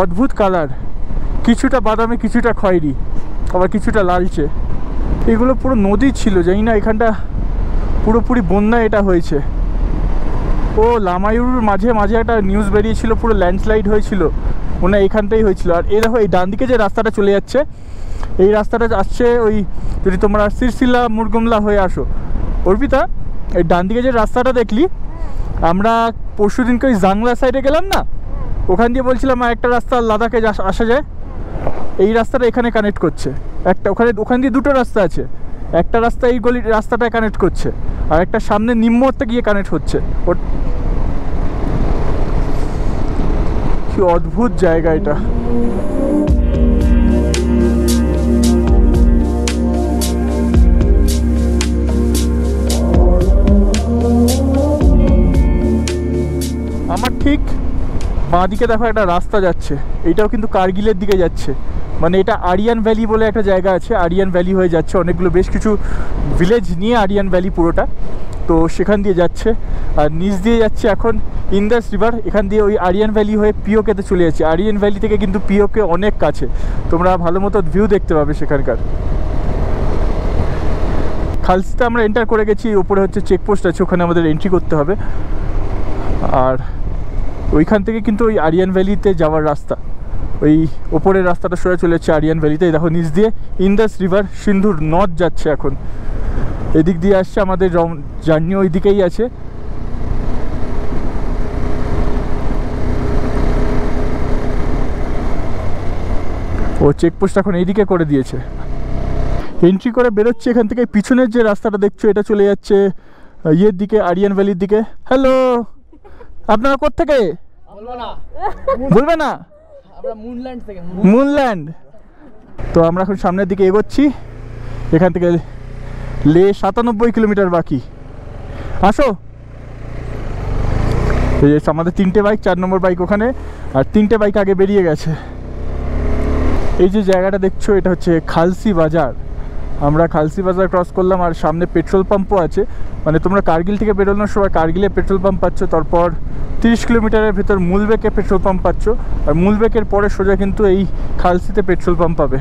অদ্ভুত কালার, কিছুটা বাদামি, কিছুটা খয়েরি, আবার কিছুটা লালচে। এগুলো পুরো নদী ছিল, জানি না এখানটা পুরোপুরি বন্যা এটা হয়েছে। ও লামায়ুরুর মাঝে মাঝে একটা নিউজ বেরিয়েছিল, পুরো ল্যান্ডস্লাইড হয়েছিল, মনে হয় এখানটাই হয়েছিল। আর এই দেখো এই ডান দিকে যে রাস্তাটা চলে যাচ্ছে, এই রাস্তাটা আসছে ওই, যদি তোমরা সিরসিলা মুরগুমলা হয়ে আসো অর্পিতা, এই ডান দিকে যে রাস্তাটা দেখলি, আমরা পরশু দিনকে ওই জাংলা সাইডে গেলাম না, ওখান দিয়ে বলছিলাম আর একটা রাস্তা লাদাখে আসা যায়, এই রাস্তাটা এখানে কানেক্ট করছে। একটা ওখান দিয়ে দুটো রাস্তা আছে, একটা রাস্তা এই গলির রাস্তাটায় কানেক্ট করছে, আর একটা সামনে নিম্নতে গিয়ে কানেক্ট হচ্ছে। কি অদ্ভুত জায়গা এটা। আমার ঠিক বাঁদিকে দেখো একটা রাস্তা যাচ্ছে, এইটাও কিন্তু কার্গিলের দিকে যাচ্ছে। মানে এটা আরিয়ান ভ্যালি বলে একটা জায়গা আছে, আরিয়ান ভ্যালি হয়ে যাচ্ছে, অনেকগুলো বেশ কিছু ভিলেজ নিয়ে আরিয়ান ভ্যালি পুরোটা, তো সেখান দিয়ে যাচ্ছে। আর নিচ দিয়ে যাচ্ছে এখন ইন্দাস রিভার, এখান দিয়ে ওই আরিয়ান ভ্যালি হয়ে পিওকেতে চলে যাচ্ছে। আরিয়ান ভ্যালি থেকে কিন্তু পিওকে অনেক কাছে, তোমরা ভালো মতো ভিউ দেখতে পাবে সেখানকার। খালসিতে আমরা এন্টার করে গেছি, ওপরে হচ্ছে চেকপোস্ট আছে, ওখানে আমাদের এন্ট্রি করতে হবে। আর ওইখান থেকে কিন্তু ওই আরিয়ান ভ্যালিতে যাওয়ার রাস্তা, ওই ওপরের রাস্তাটা সোজা চলে যাচ্ছে আরিয়ান ভ্যালিতে। দেখো নিচ দিয়ে ইন্দাস রিভার সিন্ধুর নদ যাচ্ছে, এখন এদিক দিয়ে আসছে, আমাদের জার্নি ওই দিকেই আছে। ও চেকপোস্ট এখন এইদিকে করে দিয়েছে। এন্ট্রি করে বেরোচ্ছে এখান থেকে, পিছনের যে রাস্তাটা দেখছো এটা চলে যাচ্ছে ইয়ের দিকে, আরিয়ান ভ্যালির দিকে। হ্যালো, আপনারা কোত্থেকে? বলবে না? মুনল্যান্ড। তো আমরা এখন সামনের দিকে এগোচ্ছি, এখান থেকে লে 97 কিলোমিটার বাকি। আসো। এই আমাদের 3টে বাইক, 4 নম্বর বাইক ওখানে, আর 3টে বাইক আগে বেরিয়ে গেছে। এই যে জায়গাটা দেখছো এটা হচ্ছে খালসি বাজার। আমরা খালসি বাজার ক্রস করলাম, আর সামনে পেট্রোল পাম্পও আছে। মানে তোমরা কার্গিল থেকে বেরোনোর সময় কার্গিলে পেট্রোল পাম্প পাচ্ছ, তারপর 30 কিলোমিটারের ভেতর মুলবেকে পেট্রোল পাম্প পাচ্ছ, আর মুলবেকের পরে সোজা কিন্তু এই খালসিতে পেট্রোল পাম্প পাবে।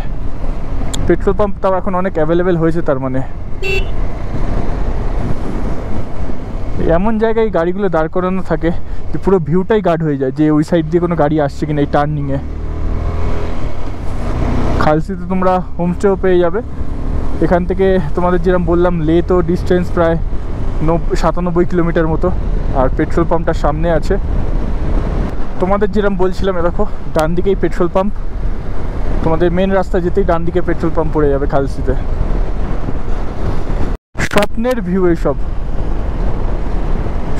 পেট্রোল পাম্প তাও এখন অনেক অ্যাভেলেবেল হয়েছে। তার মানে এমন জায়গায় গাড়িগুলো দাঁড় করানো থাকে যে পুরো ভিউটাই গার্ড হয়ে যায় যে ওই সাইড দিয়ে কোনো গাড়ি আসছে কিনা এই টার্নিংয়ে। খালসিতে তোমরা হোমস্টেও পেয়ে যাবে। এখান থেকে তোমাদের যেরকম বললাম লে তো ডিস্টেন্স প্রায় 97 কিলোমিটার মতো, আর পেট্রোল পাম্পটার সামনে আছে। তোমাদের যেরকম বলছিলাম দেখো ডান দিকেই পেট্রোল পাম্প, তোমাদের মেন রাস্তা যেতেই ডান দিকে পেট্রোল পাম্প পড়ে যাবে খালসিতে। স্বপ্নের ভিউ এইসব,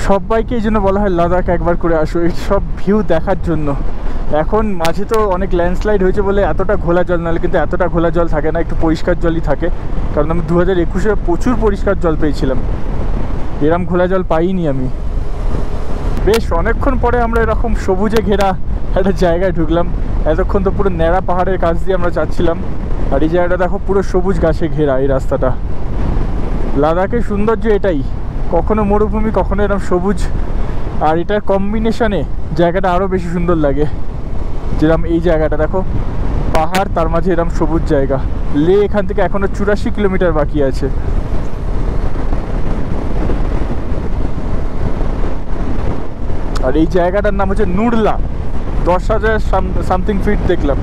সবাইকে এই জন্য বলা হয় লাদাখ একবার করে আসো এই সব ভিউ দেখার জন্য। এখন মাঝে তো অনেক ল্যান্ডস্লাইড হয়েছে বলে এতটা ঘোলা জল, নাহলে কিন্তু এতটা ঘোলা জল থাকে না, একটু পরিষ্কার জলই থাকে। কারণ আমি 2021-এ প্রচুর পরিষ্কার জল পেয়েছিলাম, এরম ঘোলা জল পাইনি আমি। বেশ অনেকক্ষণ পরে আমরা এরকম সবুজে ঘেরা একটা জায়গায় ঢুকলাম। এতক্ষণ তো পুরো ন্যাড়া পাহাড়ের কাছ দিয়ে আমরা যাচ্ছিলাম, আর এই জায়গাটা দেখো পুরো সবুজ গাছে ঘেরা এই রাস্তাটা। লাদাখের সৌন্দর্য এটাই, কখনো মরুভূমি কখনো এরকম সবুজ, আর এটার কম্বিনেশনে জায়গাটা আরও বেশি সুন্দর লাগে। যেরকম এই জায়গাটা দেখো পাহাড়, তার মাঝে এরকম সবুজ জায়গা। লে এখান থেকে এখনো 84 কিলোমিটার বাকি আছে। আর এই জায়গাটার নাম হচ্ছে নুরলা, 10,000 সামথিং ফিট দেখলাম।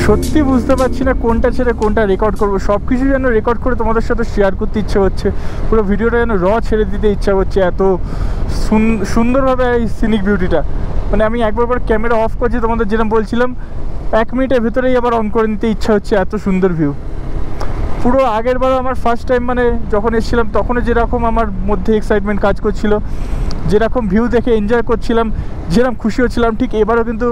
সত্যি বুঝতে পারছি না কোনটা ছেড়ে কোনটা রেকর্ড করবো। সব কিছু যেন রেকর্ড করে তোমাদের সাথে শেয়ার করতে ইচ্ছে হচ্ছে, পুরো ভিডিওটা যেন ছেড়ে দিতে ইচ্ছা হচ্ছে, এত সুন্দরভাবে এই সিনিক বিউটিটা। মানে আমি একবার পর ক্যামেরা অফ করছি, তোমাদের যেরকম বলছিলাম 1 মিনিটের ভেতরেই আবার অন করে নিতে ইচ্ছা হচ্ছে, এত সুন্দর ভিউ। পুরো আগের বার আমার ফার্স্ট টাইম মানে যখন এসেছিলাম তখনও যেরকম আমার মধ্যে এক্সাইটমেন্ট কাজ করছিল, যেরকম ভিউ দেখে এনজয় করছিলাম, যেরকম খুশি হচ্ছিলাম, ঠিক এবারও কিন্তু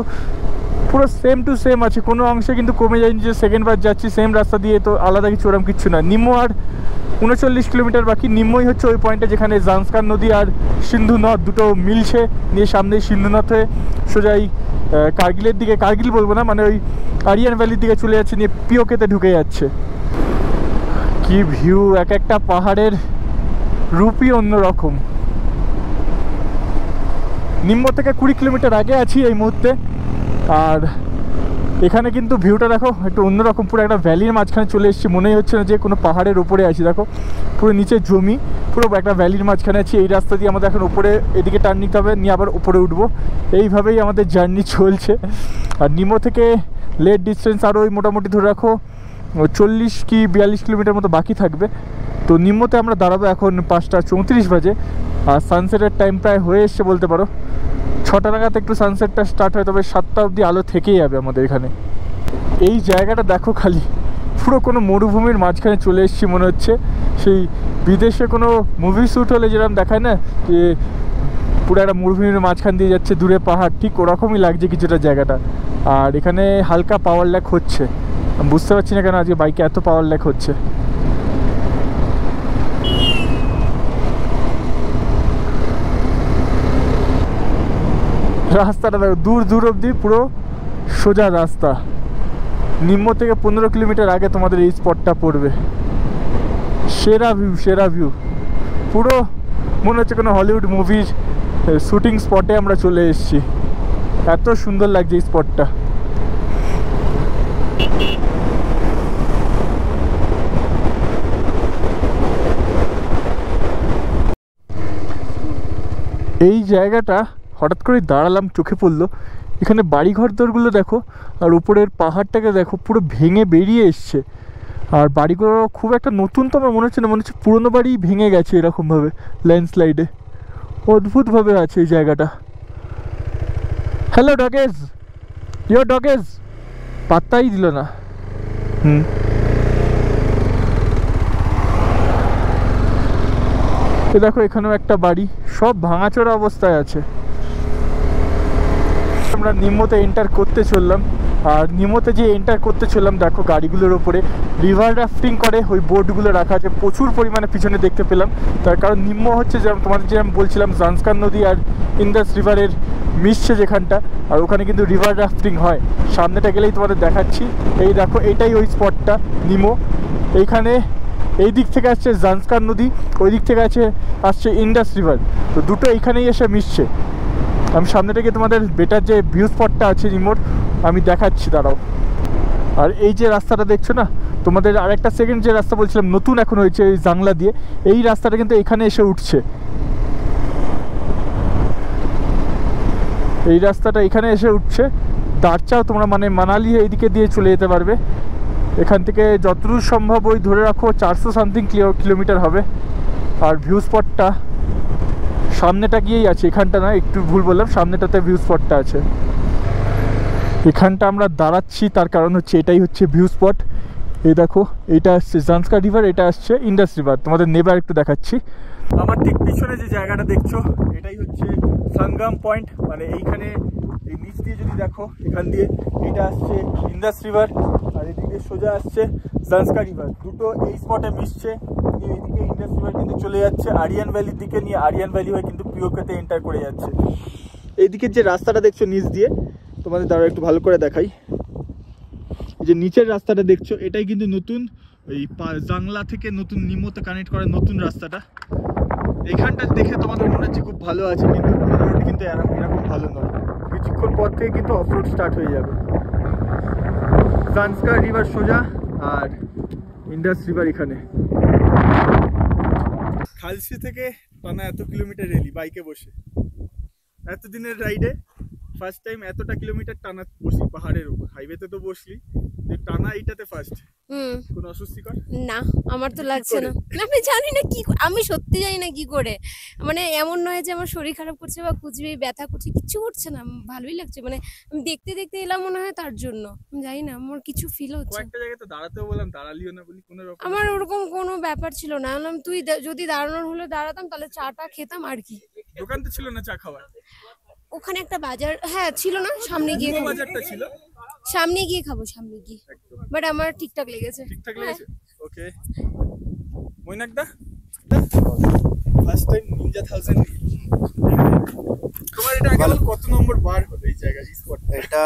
পুরো সেম টু সেম আছে। কোনো অংশে কিন্তু কমে যায়নি যে সেকেন্ডবার যাচ্ছি সেম রাস্তা দিয়ে, তো আলাদা কিছু ওরকম কিচ্ছু না। নিম্ন আর 39 কিলোমিটার বাকি। নিম্নই হচ্ছে ওই পয়েন্টে যেখানে জান্সকার নদী আর সিন্ধু নদ দুটো মিলছে, নিয়ে সামনেই সিন্ধু নদ হয়ে সোজাই কার্গিলের দিকে, কার্গিল বলবো না, মানে ওই আরিয়ান ভ্যালির দিকে চলে যাচ্ছে, নিয়ে পিওকেতে ঢুকে যাচ্ছে। কি ভিউ, এক একটা পাহাড়ের রূপই অন্যরকম। নিম্ন থেকে 20 কিলোমিটার আগে আছি এই মুহূর্তে, আর এখানে কিন্তু ভিউটা দেখো একটু অন্যরকম, পুরো একটা ভ্যালির মাঝখানে চলে এসেছি। মনেই হচ্ছে না যে কোনো পাহাড়ের উপরে আছি, দেখো পুরো নিচে জমি, পুরো একটা ভ্যালির মাঝখানে আছি। এই রাস্তা দিয়ে আমাদের এখন উপরে এদিকে টার্ন নিতে হবে, নিয়ে আবার উপরে উঠবো। এইভাবেই আমাদের জার্নি চলছে। আর নিম্ন থেকে লেট ডিস্টেন্স আরও ওই মোটামুটি ধরে রাখো 40 কি 42 কিলোমিটার মতো বাকি থাকবে। তো নিম্নতে আমরা দাঁড়াবো এখন 5:34 বাজে, আর সানসেটের টাইম প্রায় হয়ে এসছে বলতে পারো। 6টা নাগাদ একটু সানসেটটা স্টার্ট হয়, তবে 7টা অবধি আলো থেকেই যাবে আমাদের এখানে। এই জায়গাটা দেখো খালি, পুরো কোনো মরুভূমির মাঝখানে চলে এসেছি মনে হচ্ছে। সেই বিদেশে কোনো মুভি শ্যুট হলে যেরকম দেখায় না যে পুরো একটা মরুভূমির মাঝখান দিয়ে যাচ্ছে, দূরে পাহাড়, ঠিক ওরকমই লাগছে কিছুটা জায়গাটা। আর এখানে হালকা পাওয়ার ল্যাগ হচ্ছে, আমি বুঝতে পারছি না কেন আজকে বাইকে এত পাওয়ার ল্যাগ হচ্ছে। রাস্তাটা দেখো দূর দূর অবধি পুরো সোজা রাস্তা। নিম্ন থেকে 15 কিলোমিটার আগে তোমাদের এই স্পটটা পড়বে। সেরা ভিউ, সেরা ভিউ, পুরো মনে হচ্ছে কোনো হলিউড মুভির শুটিং স্পটে আমরা চলে এসেছি। এত সুন্দর লাগছে এই স্পটটা। এই জায়গাটা হঠাৎ করে দাঁড়ালাম, চোখে পড়লো এখানে বাড়িঘর দরগুলো দেখো, আর উপরের পাহাড়টাকে দেখো পুরো ভেঙে বেরিয়ে এসছে। আর বাড়িগুলো খুব একটা নতুন তো আমার মনে হচ্ছে না, মনে হচ্ছে পুরোনো বাড়ি ভেঙে গেছে এরকমভাবে ল্যান্ডস্লাইডে। অদ্ভুতভাবে আছে এই জায়গাটা। হ্যালো ডগেজ, ইয়োর ডগেজ, পাত্তাই দিল না। দেখো এখানেও একটা বাড়ি, সব ভাঙাচোরা অবস্থায় আছে। আমরা নিম্নতে এন্টার করতে চললাম। আর নিম্নতে যে এন্টার করতে চললাম দেখো গাড়িগুলোর ওপরে রিভার রাফটিং করে ওই বোটগুলো রাখা আছে প্রচুর পরিমাণে পিছনে দেখতে পেলাম। তার কারণ নিম্ন হচ্ছে যেমন তোমাদের যেরকম বলছিলাম জান্সকার নদী আর ইন্দাস রিভারের মিশছে যেখানটা, আর ওখানে কিন্তু রিভার রাফটিং হয়। সামনেটা গেলেই তোমাদের দেখাচ্ছি, এই দেখো এটাই ওই স্পটটা নিমো। এইখানে এই দিক থেকে আসছে জান্সকার নদী, ওই দিক থেকে আসছে ইন্দাস রিভার, তো দুটো এইখানেই এসে মিশছে। আমি সামনে থেকে তোমাদের বেটার যে ভিউ স্পটটা আছে নিমোর আমি দেখাচ্ছি, দাঁড়াও। আর এই যে রাস্তাটা দেখছো না, তোমাদের আরেকটা সেকেন্ড যে রাস্তা বলছিলাম নতুন এখন হয়েছে এই জাংলা দিয়ে, এই রাস্তাটা কিন্তু এখানে এসে উঠছে। এই রাস্তাটা এখানে এসে উঠছে। দারচাও তোমরা মানে মানালি এইদিকে দিয়ে চলে যেতে পারবে। এখান থেকে যতদূর সম্ভব ওই ধরে রাখো 400 সামথিং কিলোমিটার হবে। আর ভিউ স্পটটা সামনেটা গিয়েই আছে, এখানটা না, একটু ভুল বললাম, সামনেটাতে ভিউ স্পটটা আছে। এখানটা আমরা দাঁড়াচ্ছি তার কারণ হচ্ছে এটাই হচ্ছে ভিউ স্পট। এই দেখো এইটা আসছে জান্সকার রিভার, এটা আসছে ইন্দাস রিভার। তোমাদের নেবার একটু দেখাচ্ছি। আমার ঠিক পিছনে যে জায়গাটা দেখছো এটাই হচ্ছে সঙ্গম পয়েন্ট, মানে এইখানে এই নিচ দিয়ে যদি দেখো এখান দিয়ে এটা আসছে ইন্দাস রিভার আর এদিকে সোজা আসছে জান্সকার রিভার, দুটো এই স্পটে মিশছে। এইদিকে ইন্দাস রিভার কিন্তু চলে যাচ্ছে আরিয়ান ভ্যালির দিকে, নিয়ে আরিয়ান ভ্যালি হয়ে কিন্তু পিওকেতে এন্টার করে যাচ্ছে। এইদিকে যে রাস্তাটা দেখছো নিচ দিয়ে, তোমাদের দ্বারা একটু ভালো করে দেখাই। এই যে নিচের রাস্তাটা দেখছো এটাই কিন্তু নতুন, ওই জাংলা থেকে নতুন নিমোতে কানেক্ট করার নতুন রাস্তাটা। এখানটা দেখে তোমাদের মনে হচ্ছে খুব ভালো আছে, কিন্তু রোড কিন্তু এরকম ভালো নয়। কিছুক্ষণ পর থেকে কিন্তু অফ রোড স্টার্ট হয়ে যাবে। জান্সকার রিভার সোজা আর ইন্দাস রিভার এখানে। খালসি থেকে টানা এত কিলোমিটার এলি বাইকে বসে, এতদিনের রাইডে ফার্স্ট টাইম এতটা কিলোমিটার টানা বসি পাহাড়ের উপর। হাইওয়েতে তো বসলি, টানা এইটাতে ফার্স্ট। কোনো অস্বস্তিকর না আমার তো লাগছে না। আমি জানি না কি, আমি সত্যি জানি না কি করে, মানে এমন নয় যে আমার শরীর খারাপ করছে বা কুচবে ব্যথা করছে, কিচ্ছু করছে না, ভালোই লাগছে। মানে আমি দেখতে দেখতে এলাম মনে হয় তার জন্য, আমি জানি না আমার কিছু ফিল হচ্ছে। একটা জায়গায় তো দাঁড়াতেও বললাম, দাঁড়ালিও না বলি কোনো রকম। আমার ওরকম কোনো ব্যাপার ছিল না, বললাম তুই যদি দাঁড়ানোর হলে দাঁড়াতাম তাহলে চাটা খেতাম আর কি। দোকান তো ছিল না চা খাওয়ার? ওখানে একটা বাজার হ্যাঁ ছিল না, সামনে গিয়ে বাজারটা ছিল, সামনে গিয়ে খাবো, সামনে গিয়ে। বাট আমার ঠিকঠাক লেগেছে। ঠিকঠাক লেগেছে, ওকে। মইনাকদা ফার্স্ট টাইম নিনজা 1000 তোমার এটা আগে কত নম্বর বার হলো এই জায়গা এই স্পট? এটা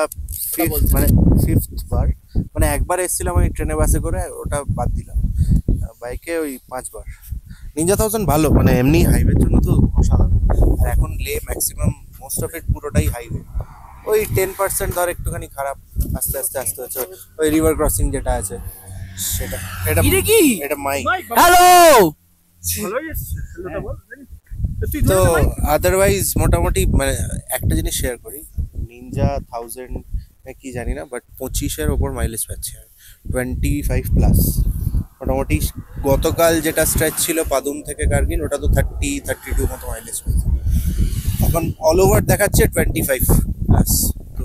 মানে 5th বার, মানে একবার এসেছিলাম ওই ট্রেনে বাসে করে, ওটা বাদ দিলাম। বাইকে ওই 5 বার। নিনজা 1000 ভালো, মানে এমনি হাইওয়ের জন্য তো অসাধারণ। আর এখন লে ম্যাক্সিমাম মোস্ট অফ ইট পুরোটাই হাইওয়ে। ওই 10% ধর একটুখানি খারাপ, আস্তে আস্তে আসতে হচ্ছে। ওই রিভার ক্রসিং যেটা আছে সেটা, এটা মাই হ্যালো ভালোই এসেছে হ্যালোটা বল। তো আদারওয়াইজ মোটামুটি মানে একটা জিনিস শেয়ার করি, নিনজা 1000 কি জানি না, বাট 25-এর ওপর মাইলেজ পাচ্ছি, 25+। মোটামুটি গতকাল যেটা স্ট্রেচ ছিল পাদুম থেকে কার্গিল, ওটা তো 30-32 মতো মাইলেজ পেয়েছে। এখন অল ওভার দেখাচ্ছে 25+। তো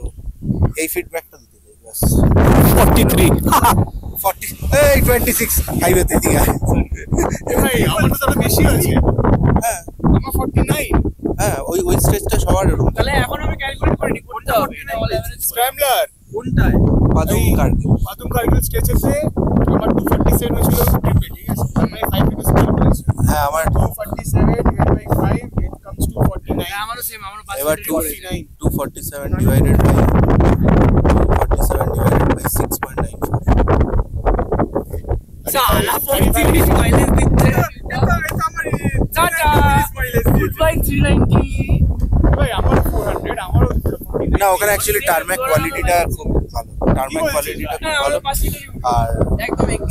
এই ফিডব্যাকটা দিতে চাই বাস। 43 40 এই 26 হাইওয়েতে দিয়ে ভাই আমার তো আরো বেশি আছে। হ্যাঁ আমার 49। হ্যাঁ ওই স্ট্রেচটা সবার এরকম। তাহলে এখন আমি ক্যালকুলেট করিনি কোনটা হবে, এটা বলে স্ক্র্যাম্বলার কোনটায়? পাদুম কার্গিল স্ট্রেচেসে আমার 247 হয়েছিল ট্রিপে, ঠিক আছে? আমি 5 থেকে স্কেল করেছি। হ্যাঁ আমার 247 divided by 5 it comes to 49। আমারও সেম, আমারও এবার 49 247 divided by 6.9। সালা 35 মাইলেজ দিচ্ছে। Tata good bye 390। ভাই আমার 400, আমারও 49। না ওখানে অ্যাকচুয়ালি টার্ম্যাক কোয়ালিটিটা খুব ভালো, টার্ম্যাক কোয়ালিটিটা খুব ভালো। আর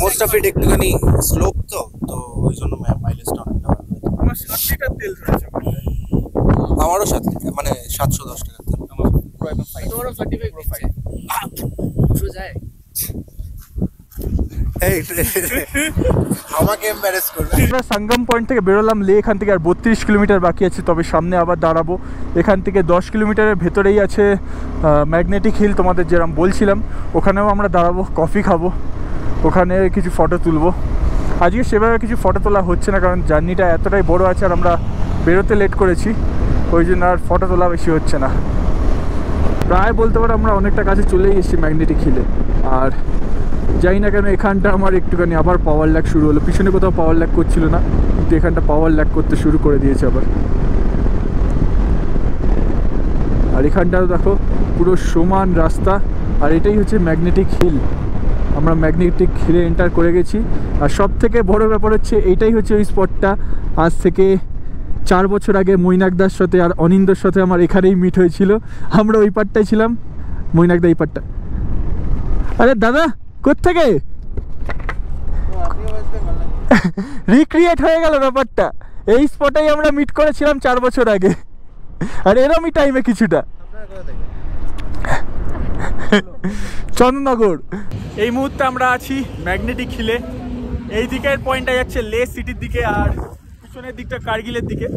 মোস্ট অফ ইট একটুখানি স্লোপ, তো ওই জন্য মাইলেজটা অনেকটা ভালো। আমার 7 লিটার তেল ধরেছে। আমারও 7 লিটার, মানে 710 টাকা তেল। আমার পুরো একদম ফাইন। তোমারও 35 দিচ্ছে। পুরো যায়। এই আমাকে এমবারেস করবে। আমরা সঙ্গম পয়েন্ট থেকে বেরোলাম লে, এখান থেকে আর 32 কিলোমিটার বাকি আছে, তবে সামনে আবার দাঁড়াবো। এখান থেকে 10 কিলোমিটারের ভেতরেই আছে ম্যাগনেটিক হিল, তোমাদের যেরকম বলছিলাম, ওখানেও আমরা দাঁড়াবো, কফি খাবো, ওখানে কিছু ফটো তুলবো। আজকে সেভাবে কিছু ফটো তোলা হচ্ছে না, কারণ জার্নিটা এতটাই বড় আছে আর আমরা বেরোতে লেট করেছি, ওই জন্য আর ফটো তোলা বেশি হচ্ছে না। প্রায় বলতে পারো আমরা অনেকটা কাছে চলেই এসেছি ম্যাগনেটিক হিলে। আর যাই না কেন এখানটা আমার একটুখানি আবার পাওয়ার ল্যাগ শুরু হলো। পিছনে কোথাও পাওয়ার ল্যাগ করছিল না, কিন্তু এখানটা পাওয়ার ল্যাগ করতে শুরু করে দিয়েছে আবার। আর এখানটাও দেখো পুরো সমান রাস্তা, আর এটাই হচ্ছে ম্যাগনেটিক হিল। আমরা ম্যাগনেটিক হিলে এন্টার করে গেছি। আর সব থেকে বড় ব্যাপার হচ্ছে এইটাই হচ্ছে ওই স্পটটা। আজ থেকে 4 বছর আগে মৈনাকদার সাথে আর অনিন্দর সাথে আমার এখানেই মিট হয়েছিল। আমরা ওই পারটাই ছিলাম, মৈনাকদা এই পারটা। আরে দাদা কোত্থেকে রিক্রিয়েট হয়ে গেল ব্যাপারটা। এই স্পটেই আমরা মিট করেছিলাম 4 বছর আগে, আর এরমই টাইমে কিছুটা। চন্দননগর। এই মুহূর্তে আমরা আছি ম্যাগনেটিক হিলে। এই দিকের পয়েন্টটা যাচ্ছে লে সিটির দিকে, আর পিছনের দিকটা কার্গিলের দিকে।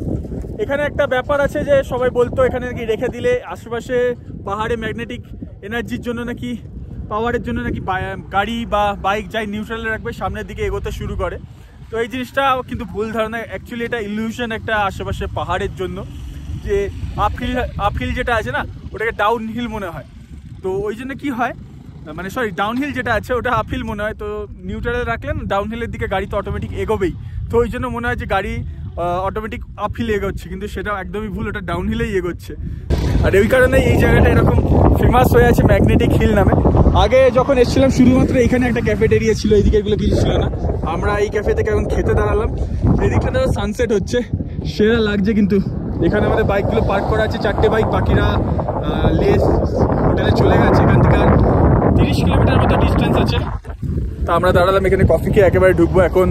এখানে একটা ব্যাপার আছে যে সবাই বলতো এখানে নাকি রেখে দিলে আশেপাশে পাহাড়ে ম্যাগনেটিক এনার্জির জন্য নাকি, পাওয়ারের জন্য নাকি গাড়ি বা বাইক যাই নিউট্রালে রাখবে সামনের দিকে এগোতে শুরু করে। তো এই জিনিসটা কিন্তু ভুল ধারণা। অ্যাকচুয়ালি এটা ইলিউশন একটা আশেপাশে পাহাড়ের জন্য, যে আপহিল যেটা আছে না ওটাকে ডাউন হিল মনে হয়। তো ওই জন্য কী হয়, মানে সরি ডাউন হিল যেটা আছে ওটা আপহিল মনে হয়। তো নিউট্রালে রাখলেন ডাউন হিলের দিকে গাড়ি তো অটোমেটিক এগোবেই। তো ওই জন্য মনে হয় যে গাড়ি অটোমেটিক আপহিলে এগোচ্ছে, কিন্তু সেটা একদমই ভুল, ওটা ডাউন হিলেই এগোচ্ছে। আর ওই কারণে এই জায়গাটা এরকম ফেমাস হয়ে আছে ম্যাগনেটিক হিল নামে। আগে যখন এসেছিলাম শুধুমাত্র এখানে একটা ক্যাফেটেরিয়া ছিল, এইদিকে এগুলো কিছু ছিল না। আমরা এই ক্যাফে থেকে এখন খেতে দাঁড়ালাম। এই দিকটা সানসেট হচ্ছে, সেরা লাগছে। কিন্তু এখানে আমাদের বাইকগুলো পার্ক করা আছে, 4টে বাইক। বাকিরা লেস হোটেলে চলে গেছে। এখান থেকে আর 30 কিলোমিটার মতো ডিস্টেন্স আছে। তা আমরা দাঁড়ালাম এখানে কফি খেয়ে একেবারে ঢুকবো। এখন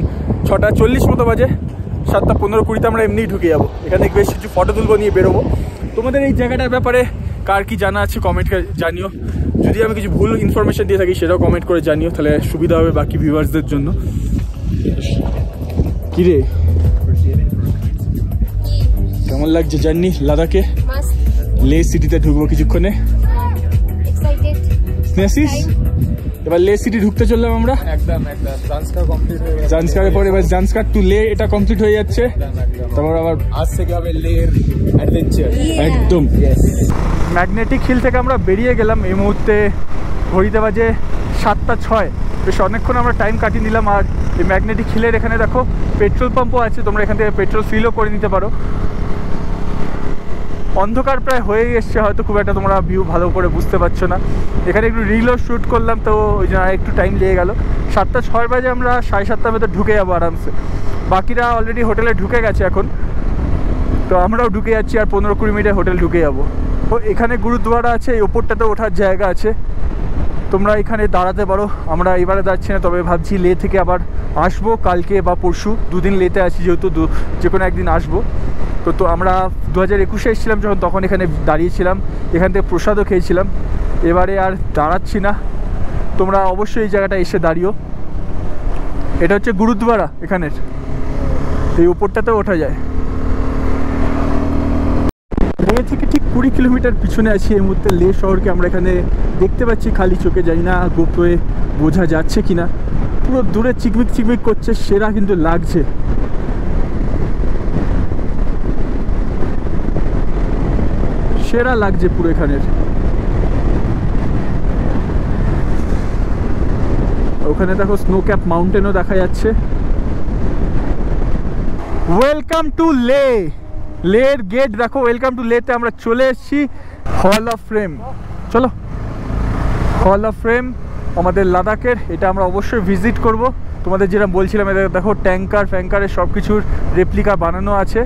6:40 মতো বাজে, 7:15-20 আমরা এমনিই ঢুকে যাবো। এখানে বেশ কিছু ফটো তুলবো, নিয়ে বেরোবো। তোমাদের এই জায়গাটার ব্যাপারে কার কি জানা আছে কমেন্ট জানিও। যদি আমি কিছু ভুল ইনফরমেশন দিয়ে থাকি সেটাও কমেন্ট করে জানিও, তাহলে সুবিধা হবে বাকি ভিউয়ার্সদের জন্য। কিরে কেমন লাগছে জার্নি লাদাখে? লে সিটিতে ঢুকবো কিছুক্ষণে। এবার লে সিটি ঢুকতে চললাম আমরা। একদম জান্সকার কমপ্লিট হয়ে গেছে। জান্সকারের পরে এবার জান্সকার টু লে এটা কমপ্লিট হয়ে যাচ্ছে। তারপর আবার আজ থেকে হবে লের অ্যাডভেঞ্চার। একদম ম্যাগনেটিক হিল থেকে আমরা বেরিয়ে গেলাম। এই মুহূর্তে ঘড়িতে বাজে 7:06। বেশ অনেকক্ষণ আমরা টাইম কাটিয়ে নিলাম। আর এই ম্যাগনেটিক হিলের এখানে দেখো পেট্রোল পাম্পও আছে, তোমরা এখান থেকে পেট্রোল ফিলও করে নিতে পারো। অন্ধকার প্রায় হয়ে এসছে, হয়তো খুব একটা তোমরা ভিউ ভালো করে বুঝতে পারছো না। এখানে একটু রিলও শ্যুট করলাম, তো ওই জন্য একটু টাইম লেগে গেল। 7:06 বাজে আমরা 7:30 ভেতর ঢুকে যাবো আরামসে। বাকিরা অলরেডি হোটেলে ঢুকে গেছে এখন, তো আমরাও ঢুকে যাচ্ছি। আর 15-20 মিনিটে হোটেল ঢুকে যাবো। তো এখানে গুরুদ্বারা আছে, এই ওপরটাতে ওঠার জায়গা আছে, তোমরা এখানে দাঁড়াতে পারো। আমরা এবারে যাচ্ছি না, তবে ভাবছি লে থেকে আবার আসবো কালকে বা পরশু। 2 দিন লেতে আছি যেহেতু, যে কোনো একদিন আসবো। তো আমরা 2021-এ এসেছিলাম যখন, তখন এখানে দাঁড়িয়েছিলাম, এখান থেকে প্রসাদও খেয়েছিলাম। এবারে আর দাঁড়াচ্ছি না, তোমরা অবশ্যই এই জায়গাটা এসে দাঁড়িও। এটা হচ্ছে গুরুদ্বারা এখানের, এই উপরটাতে ওঠা যায়। লে থেকে ঠিক 20 কিলোমিটার পিছনে আছি এই মুহূর্তে। লে শহরকে আমরা এখানে দেখতে পাচ্ছি খালি চোখে, জানি না গোপ্রোয়ে বোঝা যাচ্ছে কিনা। পুরো দূরে চিকমিক চিকমিক করছে, সেরা কিন্তু লাগছে। সেরা লাগছে পুরো এখানের। ওখানে দেখো স্নো ক্যাপ মাউন্টেনও দেখা যাচ্ছে। ওয়েলকাম টু লে। লের গেট দেখো, ওয়েলকাম টু লেতে আমরা চলে এসেছি। হল অফ ফ্রেম, চলো। হল অফ ফ্রেম আমাদের লাদাখের, এটা আমরা অবশ্যই ভিজিট করব। তোমাদের যেটা বলছিলাম, এটা দেখো ট্যাঙ্কার ফ্যাঙ্কারের সব কিছুর রেপ্লিকা বানানো আছে।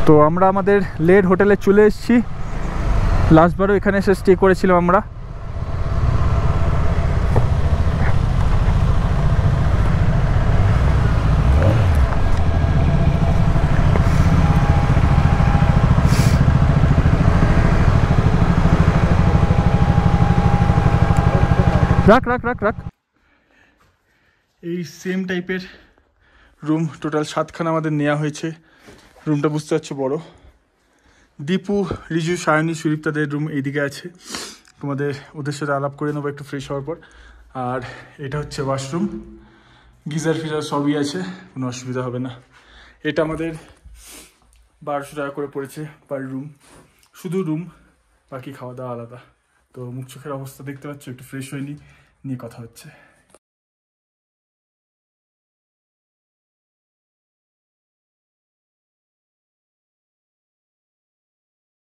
তো আমরা আমাদের লের হোটেলে চলে এসেছি। লাস্টবারও এখানে এসে স্টে করেছিলাম আমরা। রাখ রাখ রাখ রাখ। এই সেম টাইপের রুম টোটাল 7খানা আমাদের নেওয়া হয়েছে। রুমটা বুঝতে পারছো বড়। দীপু, রিজু, সায়নী, সুদীপ তাদের রুম এইদিকে আছে। তোমাদের ওদের সাথে আলাপ করে নেবো একটু ফ্রেশ হওয়ার পর। আর এটা হচ্ছে ওয়াশরুম, গিজার ফিজার সবই আছে, কোনো অসুবিধা হবে না। এটা আমাদের 1200 টাকা করে পড়েছে পার রুম, শুধু রুম। বাকি খাওয়া দাওয়া আলাদা। তো মুখ চোখের অবস্থা দেখতে পাচ্ছ, একটু ফ্রেশ হয়নি, নিয়ে কথা হচ্ছে।